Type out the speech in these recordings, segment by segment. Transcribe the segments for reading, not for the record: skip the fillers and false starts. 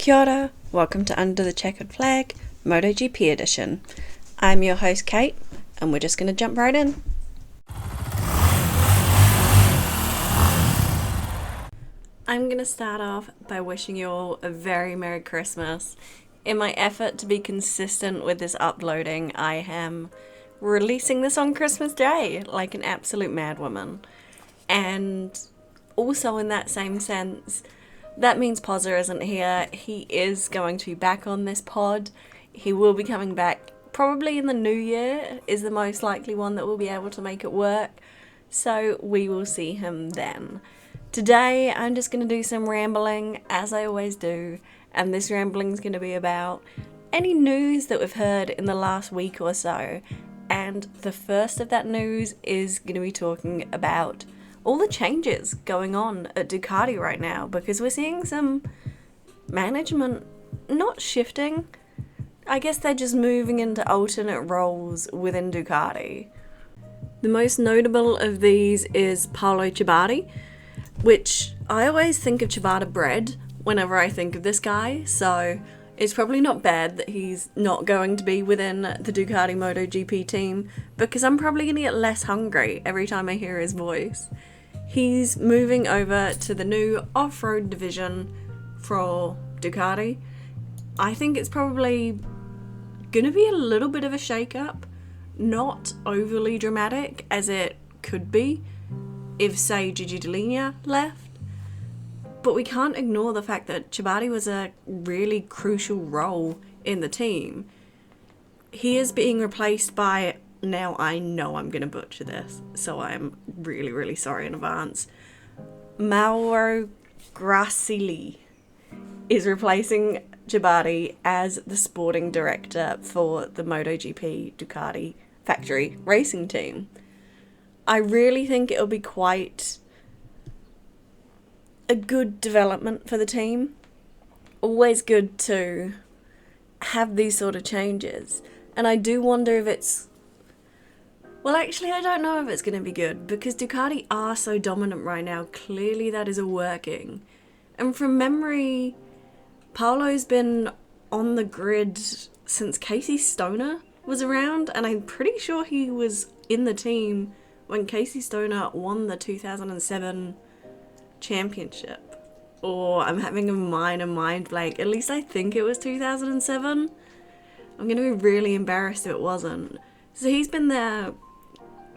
Kia ora, welcome to Under the Checkered Flag, MotoGP edition. I'm your host Kate, and we're just going to jump right in. I'm going to start off by wishing you all a very Merry Christmas. In my effort to be consistent with this uploading, I am releasing this on Christmas Day like an absolute madwoman. And also in that same sense, that means Pozza isn't here. He is going to be back on this pod. He will be coming back probably in the new year, is the most likely one that will be able to make it work. So we will see him then. Today I'm just going to do some rambling, as I always do. And this rambling is going to be about any news that we've heard in the last week or so. And the first of that news is going to be talking about all the changes going on at Ducati right now, because we're seeing some management not shifting. I guess they're just moving into alternate roles within Ducati. The most notable of these is Paolo Ciabatti, which I always think of ciabatta bread whenever I think of this guy, so it's probably not bad that he's not going to be within the Ducati MotoGP team, because I'm probably going to get less hungry every time I hear his voice. He's moving over to the new off-road division for Ducati. I think it's probably going to be a little bit of a shake-up, not overly dramatic as it could be if, say, Gigi Dall'Igna left. But we can't ignore the fact that Ciabatti was a really crucial role in the team. He is being replaced by, now I know I'm going to butcher this, so I'm really, really sorry in advance. Mauro Gracili is replacing Ciabatti as the sporting director for the MotoGP Ducati factory racing team. I really think it'll be quite a good development for the team. Always good to have these sort of changes. And I do wonder if it's... Well, actually, I don't know if it's going to be good, because Ducati are so dominant right now. Clearly that is all working. And from memory, Paolo's been on the grid since Casey Stoner was around, and I'm pretty sure he was in the team when Casey Stoner won the 2007 championship. Or I'm having a minor mind blank. At least I think it was 2007. I'm going to be really embarrassed if it wasn't. So he's been there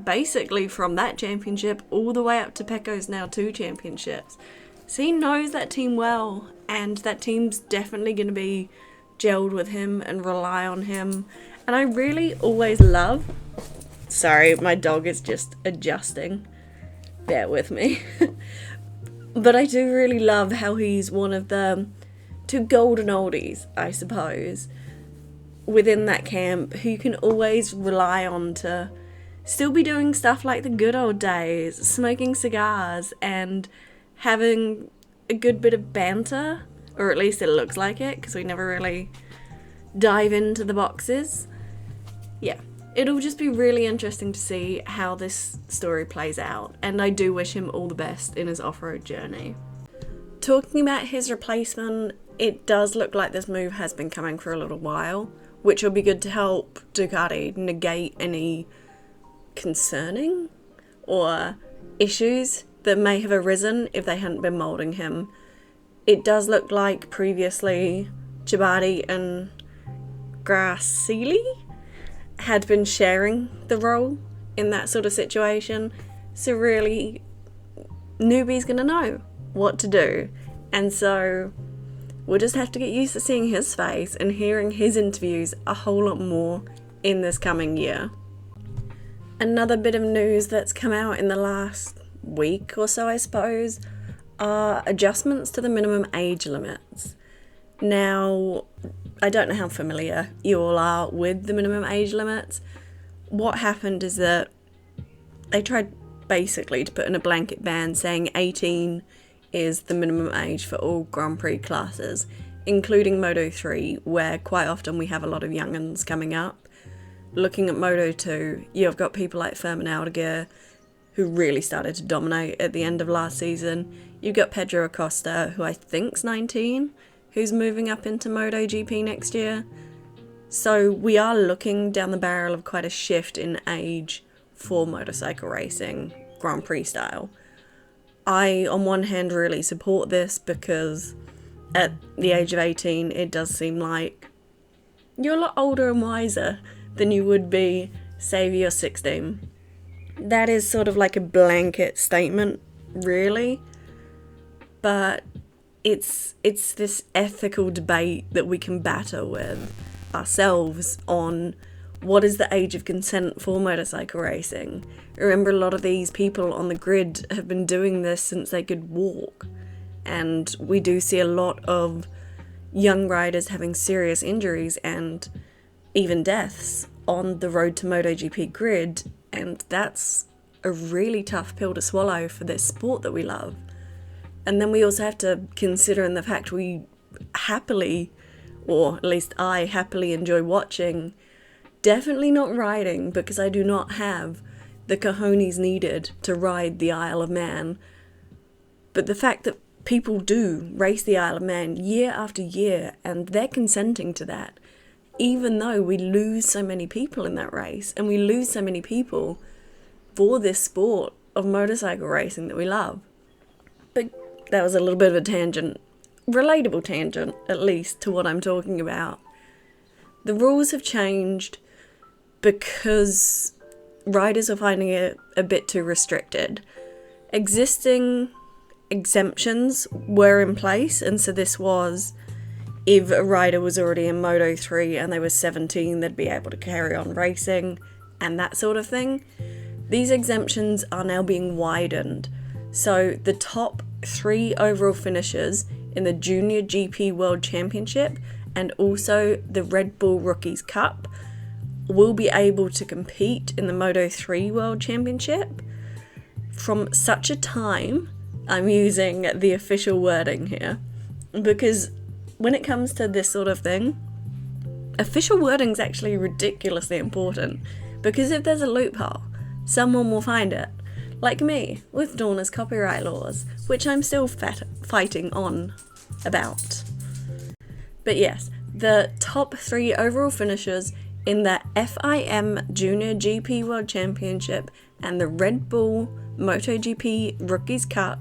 basically from that championship all the way up to Pecco's now 2 championships. So he knows that team well, and that team's definitely going to be gelled with him and rely on him. And I really always love... Sorry, my dog is just adjusting. Bear with me. But I do really love how he's one of the 2 golden oldies, I suppose, within that camp, who you can always rely on to still be doing stuff like the good old days, smoking cigars and having a good bit of banter, or at least it looks like it, because we never really dive into the boxes. Yeah, it'll just be really interesting to see how this story plays out, and I do wish him all the best in his off-road journey. Talking about his replacement, it does look like this move has been coming for a little while, which will be good to help Ducati negate any concerning or issues that may have arisen if they hadn't been moulding him. It does look like previously Ciabatti and Gracili had been sharing the role in that sort of situation, so really newbie's gonna know what to do, and so we'll just have to get used to seeing his face and hearing his interviews a whole lot more in this coming year. Another bit of news that's come out in the last week or so, I suppose, are adjustments to the minimum age limits. Now, I don't know how familiar you all are with the minimum age limits. What happened is that they tried basically to put in a blanket ban saying 18 is the minimum age for all Grand Prix classes, including Moto3, where quite often we have a lot of young'uns coming up. Looking at Moto2, you've got people like Fermin Aldeguer, who really started to dominate at the end of last season. You've got Pedro Acosta, who I think's 19, who's moving up into MotoGP next year. So we are looking down the barrel of quite a shift in age for motorcycle racing, Grand Prix style. I, on one hand, really support this because at the age of 18, it does seem like you're a lot older and wiser than you would be, say, if you're 16. That is sort of like a blanket statement, really. But it's this ethical debate that we can batter with ourselves on what is the age of consent for motorcycle racing. Remember, a lot of these people on the grid have been doing this since they could walk, and we do see a lot of young riders having serious injuries and even deaths on the road to MotoGP grid, and that's a really tough pill to swallow for this sport that we love. And then we also have to consider in the fact we happily, or at least I happily enjoy watching, definitely not riding, because I do not have the cojones needed to ride the Isle of Man. But the fact that people do race the Isle of Man year after year, and they're consenting to that, even though we lose so many people in that race, and we lose so many people for this sport of motorcycle racing that we love. But that was a little bit of a tangent. Relatable tangent, at least, to what I'm talking about. The rules have changed because riders are finding it a bit too restricted. Existing exemptions were in place, and so this was, if a rider was already in Moto 3 and they were 17, they'd be able to carry on racing and that sort of thing. These exemptions are now being widened. So the top 3 overall finishers in the Junior GP World Championship and also the Red Bull Rookies Cup will be able to compete in the Moto 3 World Championship from such a time, I'm using the official wording here, because when it comes to this sort of thing, official wording is actually ridiculously important, because if there's a loophole, someone will find it. Like me, with Dorna's copyright laws, which I'm still fighting on about. But yes, the top 3 overall finishers in the FIM Junior GP World Championship and the Red Bull MotoGP Rookies Cup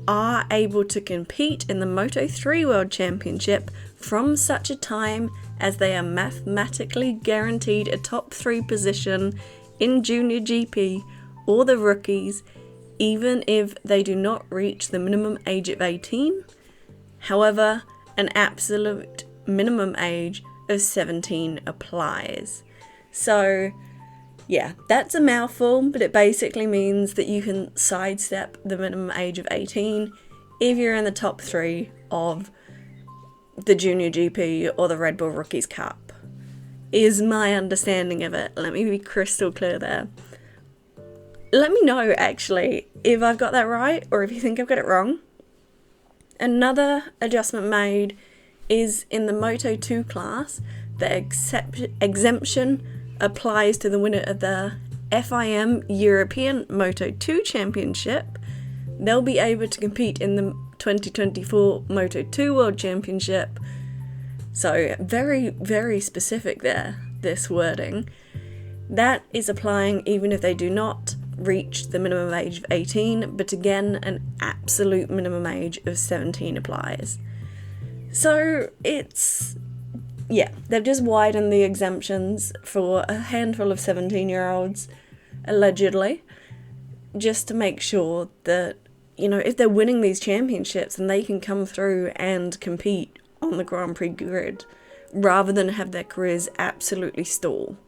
are able to compete in the Moto 3 World Championship from such a time as they are mathematically guaranteed a top 3 position in Junior GP or the rookies, even if they do not reach the minimum age of 18. However, an absolute minimum age of 17 applies. So, yeah, that's a mouthful, but it basically means that you can sidestep the minimum age of 18 if you're in the top 3 of the Junior GP or the Red Bull Rookies Cup, is my understanding of it. Let me be crystal clear there. Let me know, actually, if I've got that right or if you think I've got it wrong. Another adjustment made is in the Moto 2 class. The exemption applies to the winner of the FIM European Moto 2 Championship. They'll be able to compete in the 2024 Moto 2 World Championship. So very, very specific there, this wording. That is applying even if they do not reach the minimum age of 18, but again, an absolute minimum age of 17 applies. So it's, yeah, they've just widened the exemptions for a handful of 17-year-olds, allegedly, just to make sure that, you know, if they're winning these championships, then they can come through and compete on the Grand Prix grid, rather than have their careers absolutely stall.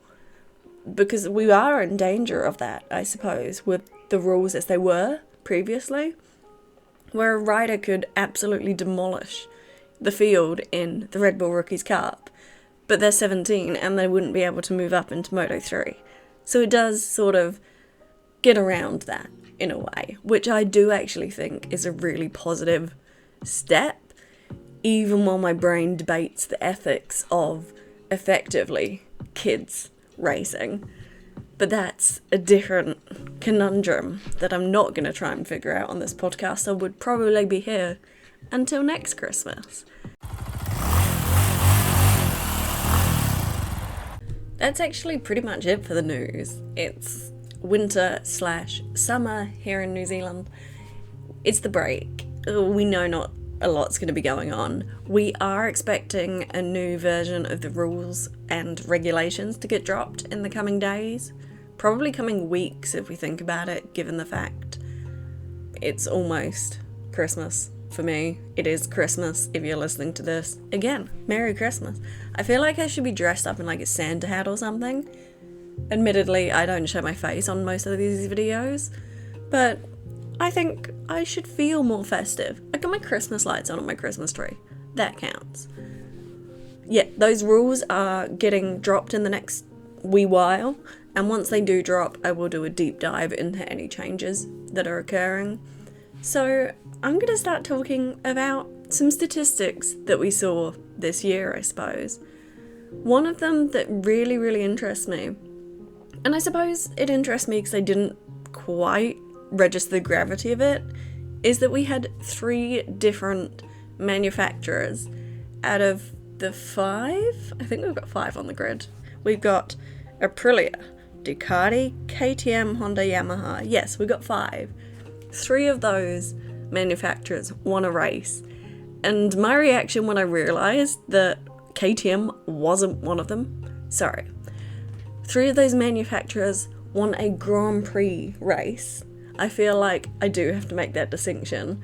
Because we are in danger of that, I suppose, with the rules as they were previously, where a rider could absolutely demolish the field in the Red Bull Rookies Cup, but they're 17 and they wouldn't be able to move up into Moto 3. So it does sort of get around that in a way, which I do actually think is a really positive step, even while my brain debates the ethics of effectively kids racing. But that's a different conundrum that I'm not going to try and figure out on this podcast. I would probably be here until next Christmas. that's actually pretty much it for the news. It's winter/summer here in New Zealand. It's the break. We know not a lot's going to be going on. We are expecting a new version of the rules and regulations to get dropped in the coming days. Probably coming weeks if we think about it, given the fact it's almost Christmas. For me, it is Christmas if you're listening to this. Again, Merry Christmas. I feel like I should be dressed up in like a Santa hat or something. Admittedly, I don't show my face on most of these videos, but I think I should feel more festive. I got my Christmas lights on my Christmas tree. That counts. Yeah, those rules are getting dropped in the next wee while, and once they do drop, I will do a deep dive into any changes that are occurring. So I'm going to start talking about some statistics that we saw this year, I suppose. One of them that really, really interests me, and I suppose it interests me because I didn't quite register the gravity of it, is that we had 3 different manufacturers out of the 5. I think we've got 5 on the grid. We've got Aprilia, Ducati, KTM, Honda, Yamaha. Yes, we've got 5. 3 of those manufacturers won a race. And my reaction when I realised that KTM wasn't one of them, 3 of those manufacturers won a Grand Prix race. I feel like I do have to make that distinction,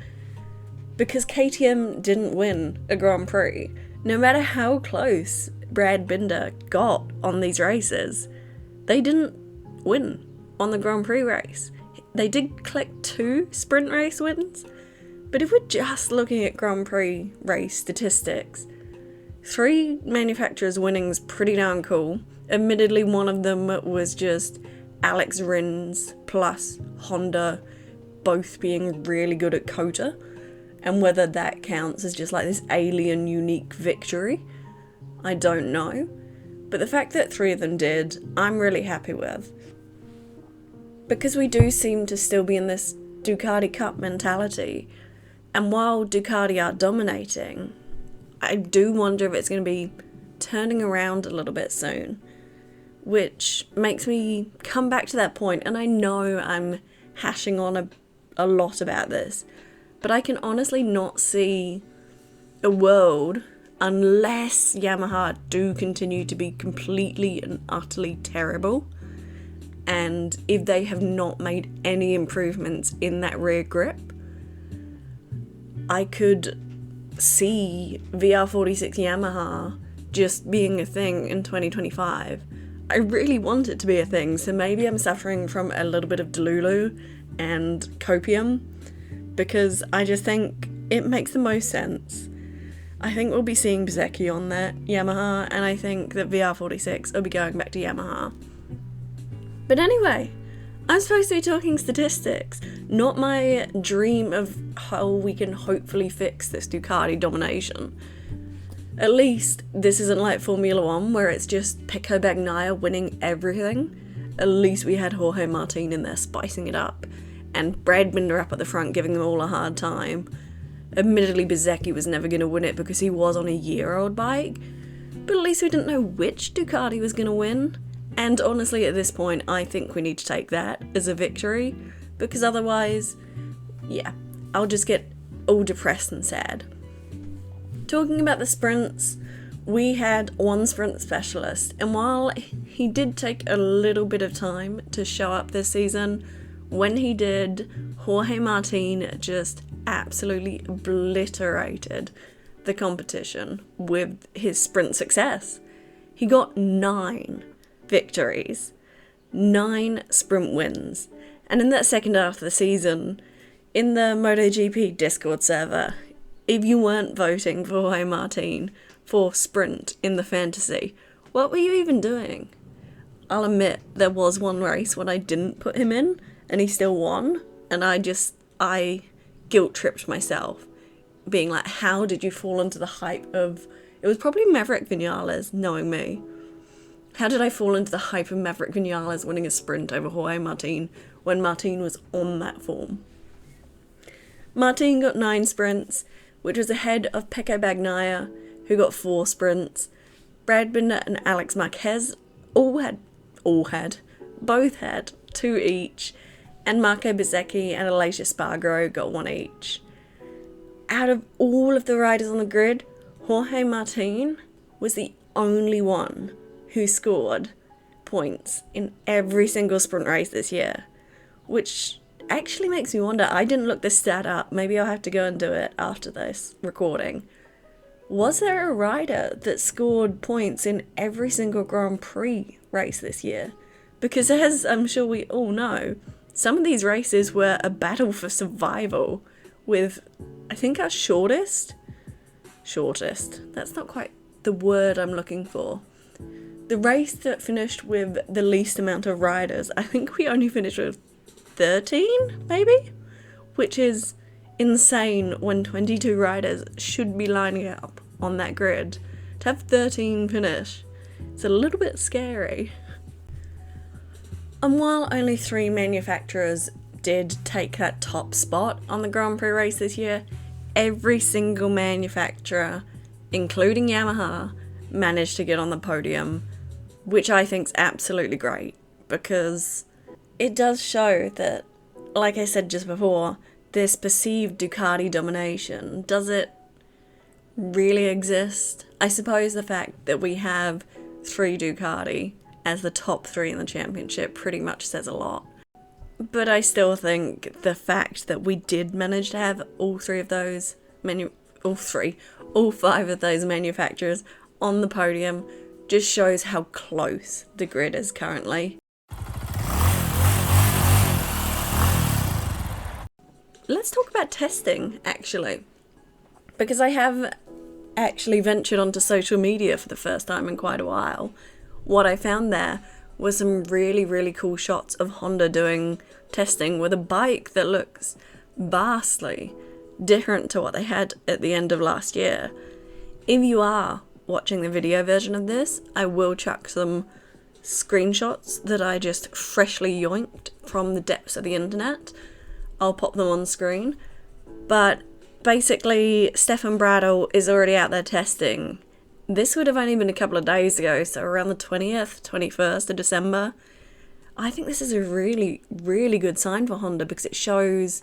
because KTM didn't win a Grand Prix. No matter how close Brad Binder got on these races, they didn't win on the Grand Prix race. They did collect 2 sprint race wins, but if we're just looking at Grand Prix race statistics, 3 manufacturers winning is pretty darn cool. Admittedly, one of them was just Alex Rins plus Honda both being really good at COTA, and whether that counts as just like this alien unique victory, I don't know. But the fact that 3 of them did, I'm really happy with. Because we do seem to still be in this Ducati Cup mentality, and while Ducati are dominating, I do wonder if it's going to be turning around a little bit soon. Which makes me come back to that point, and I know I'm hashing on a lot about this, but I can honestly not see a world, unless Yamaha do continue to be completely and utterly terrible, and if they have not made any improvements in that rear grip, I could see VR46 Yamaha just being a thing in 2025. I really want it to be a thing, so maybe I'm suffering from a little bit of Delulu and copium, because I just think it makes the most sense. I think we'll be seeing Bezzecchi on that Yamaha, and I think that VR46 will be going back to Yamaha. But anyway, I'm supposed to be talking statistics, not my dream of how we can hopefully fix this Ducati domination. At least this isn't like Formula 1 where it's just Pecco Bagnaia winning everything. At least we had Jorge Martin in there spicing it up, and Brad Binder up at the front giving them all a hard time. Admittedly, Bezzecchi was never going to win it because he was on a year-old bike, but at least we didn't know which Ducati was going to win. And honestly, at this point, I think we need to take that as a victory, because otherwise, yeah, I'll just get all depressed and sad. Talking about the sprints, we had 1 sprint specialist, and while he did take a little bit of time to show up this season, when he did, Jorge Martin just absolutely obliterated the competition with his sprint success. He got 9 victories, 9 sprint wins, and in that second half of the season, in the MotoGP Discord server, if you weren't voting for Jorge Martin for sprint in the fantasy, what were you even doing? I'll admit there was one race when I didn't put him in and he still won, and I guilt tripped myself, being like, how did you fall into the hype of, it was probably Maverick Vinales, knowing me. How did I fall into the hype of Maverick Vinales winning a sprint over Jorge Martin when Martin was on that form? Martin got 9 sprints, which was ahead of Pecco Bagnaia, who got 4 sprints. Brad Binder and Alex Marquez both had 2 each, and Marco Bezzecchi and Alicia Spargaro got 1 each. Out of all of the riders on the grid, Jorge Martin was the only one who scored points in every single sprint race this year, which actually makes me wonder. I didn't look this stat up. Maybe I'll have to go and do it after this recording. Was there a rider that scored points in every single Grand Prix race this year? Because as I'm sure we all know, some of these races were a battle for survival, with, I think, our shortest, that's not quite the word I'm looking for. The race that finished with the least amount of riders, I think we only finished with 13, maybe? Which is insane when 22 riders should be lining up on that grid. To have 13 finish, it's a little bit scary. And while only 3 manufacturers did take that top spot on the Grand Prix race this year, every single manufacturer, including Yamaha, managed to get on the podium, which I think's absolutely great, because it does show that, like I said just before, this perceived Ducati domination, does it really exist? I suppose the fact that we have 3 Ducati as the top 3 in the championship pretty much says a lot. But I still think the fact that we did manage to have all 5 of those manufacturers on the podium just shows how close the grid is currently. Let's talk about testing, actually, because I have actually ventured onto social media for the first time in quite a while. What I found there was some really, really cool shots of Honda doing testing with a bike that looks vastly different to what they had at the end of last year. If you are watching the video version of this, I will chuck some screenshots that I just freshly yoinked from the depths of the internet. I'll pop them on screen. But basically, Stefan Bradl is already out there testing. This would have only been a couple of days ago, so around the 20th, 21st of December. I think this is a really, really good sign for Honda, because it shows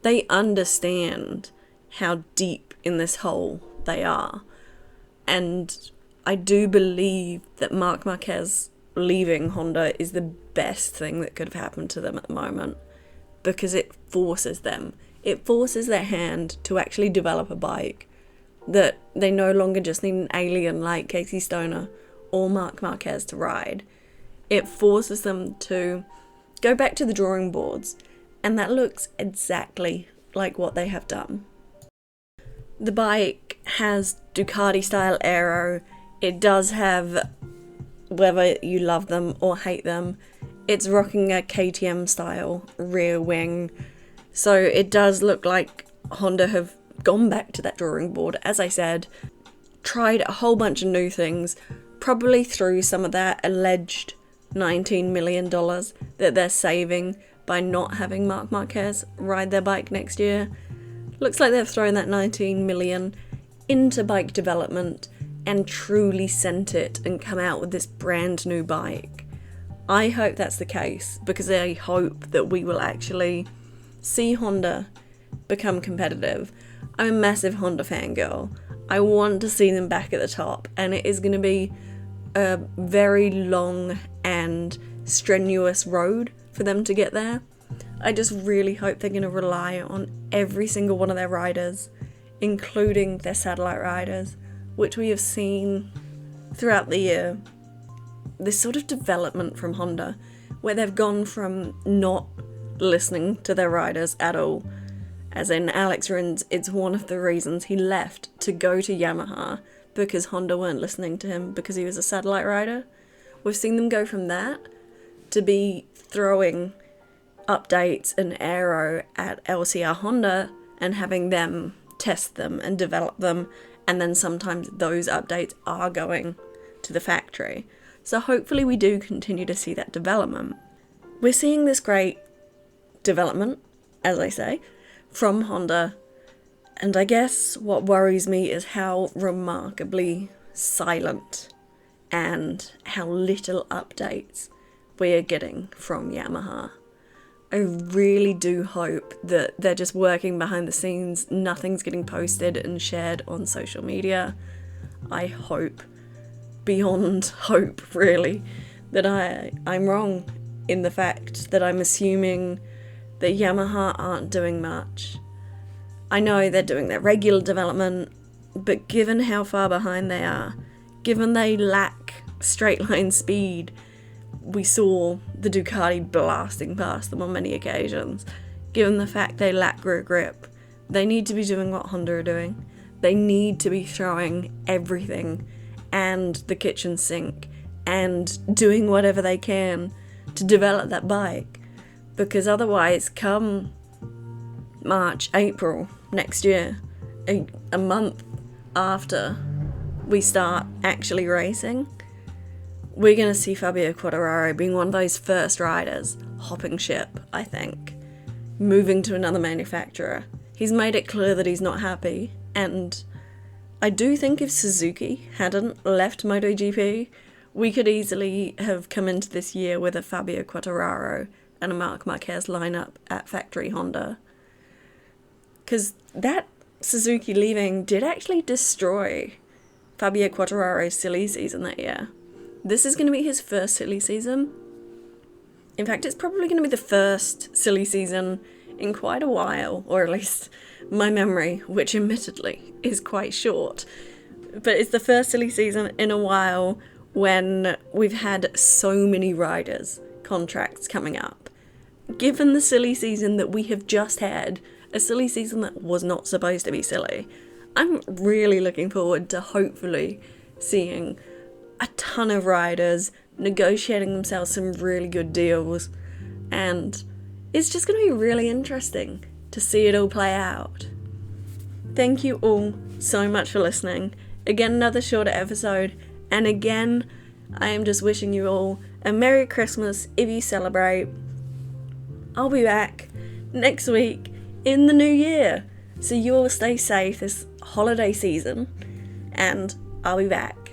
they understand how deep in this hole they are. And I do believe that Marc Marquez leaving Honda is the best thing that could have happened to them at the moment, because it forces them. It forces their hand to actually develop a bike that they no longer just need an alien like Casey Stoner or Marc Marquez to ride. It forces them to go back to the drawing boards, and that looks exactly like what they have done. The bike has Ducati style aero. It does have, whether you love them or hate them, it's rocking a KTM style rear wing. So it does look like Honda have gone back to that drawing board, as I said, tried a whole bunch of new things, probably through some of that alleged $19 million that they're saving by not having Marc Marquez ride their bike next year. Looks like they've thrown that $19 million into bike development and truly sent it and come out with this brand new bike. I hope that's the case, because I hope that we will actually see Honda become competitive. I'm a massive Honda fangirl. I want to see them back at the top, and it is going to be a very long and strenuous road for them to get there. I just really hope they're going to rely on every single one of their riders, including their satellite riders, which we have seen throughout the year. This sort of development from Honda, where they've gone from not listening to their riders at all, as in Alex Rins, it's one of the reasons he left to go to Yamaha, because Honda weren't listening to him because he was a satellite rider. We've seen them go from that to be throwing updates and aero at LCR Honda and having them test them and develop them, and then sometimes those updates are going to the factory. So hopefully we do continue to see that development. We're seeing this great development, as I say, from Honda, and I guess what worries me is how remarkably silent and how little updates we are getting from Yamaha. I really do hope that they're just working behind the scenes, nothing's getting posted and shared on social media. I hope, beyond hope really, that I'm wrong in the fact that I'm assuming that Yamaha aren't doing much. I know they're doing their regular development, but given how far behind they are, given they lack straight line speed, we saw the Ducati blasting past them on many occasions. Given the fact they lack rear grip, they need to be doing what Honda are doing. They need to be throwing everything and the kitchen sink and doing whatever they can to develop that bike. Because otherwise, come March, April next year, a month after we start actually racing, we're going to see Fabio Quartararo being one of those first riders hopping ship, I think, moving to another manufacturer. He's made it clear that he's not happy, and I do think if Suzuki hadn't left MotoGP, we could easily have come into this year with a Fabio Quartararo and a Marc Marquez lineup at factory Honda. Because that Suzuki leaving did actually destroy Fabio Quartararo's silly season that year. This is going to be his first silly season. In fact, it's probably going to be the first silly season in quite a while, or at least my memory, which admittedly is quite short. But it's the first silly season in a while when we've had so many riders' contracts coming up. Given the silly season that we have just had, a silly season that was not supposed to be silly, I'm really looking forward to hopefully seeing a ton of riders negotiating themselves some really good deals, and it's just going to be really interesting to see it all play out. Thank you all so much for listening. Again, another shorter episode, and again, I am just wishing you all a Merry Christmas if you celebrate. I'll be back next week in the new year, so you all stay safe this holiday season, and I'll be back.